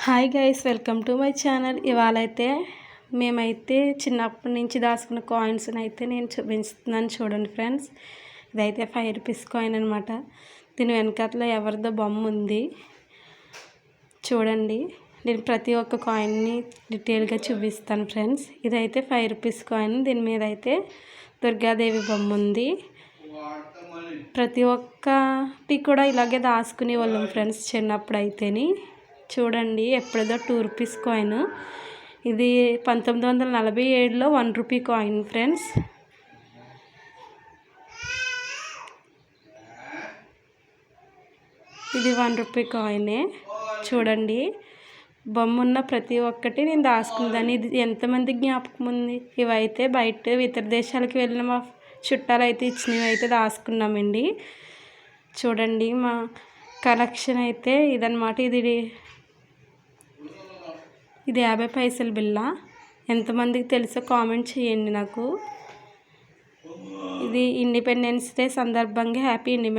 Hi guys, welcome to my channel. ఇవాళైతే మేమైతే చిన్నప్పటి నుంచి దాచుకున్న కాయిన్స్ని అయితే నేను చూపిస్తున్నాను. చూడండి ఫ్రెండ్స్, ఇదైతే 5 రూపీస్ కాయిన్ అనమాట. దీని వెనకాతలో ఎవరిదో బొమ్మ ఉంది చూడండి. నేను ప్రతి ఒక్క కాయిన్ని డీటెయిల్గా చూపిస్తాను ఫ్రెండ్స్. ఇదైతే 5 రూపీస్ కాయిన్. దీని మీద అయితే దుర్గాదేవి బొమ్మ ఉంది. ప్రతి ఒక్కటి కూడా ఇలాగే దాచుకునే వాళ్ళం ఫ్రెండ్స్ చిన్నప్పుడు అయితేని. చూడండి, ఎప్పుడదో 2 రూపీస్ కాయిన్. ఇది 1947లో 1 రూపీ కాయిన్ ఫ్రెండ్స్. ఇది 1 రూపీ కాయినే. చూడండి, బొమ్మ ఉన్న ప్రతి ఒక్కటి నేను దాచుకుందాన్ని. ఇది ఎంతమంది జ్ఞాపకం ఉంది. ఇవైతే బయట ఇతర దేశాలకు వెళ్ళిన మా చుట్టాలు అయితే ఇచ్చినవి అయితే దాచుకున్నామండి. చూడండి, మా కలెక్షన్ అయితే ఇదన్నమాట. ఇది 50 పైసల బిళ్ళ. ఎంతమందికి తెలుసో కామెంట్ చేయండి నాకు. ఇది ఇండిపెండెన్స్ డే సందర్భంగా హ్యాపీ ఇండిపెండెన్స్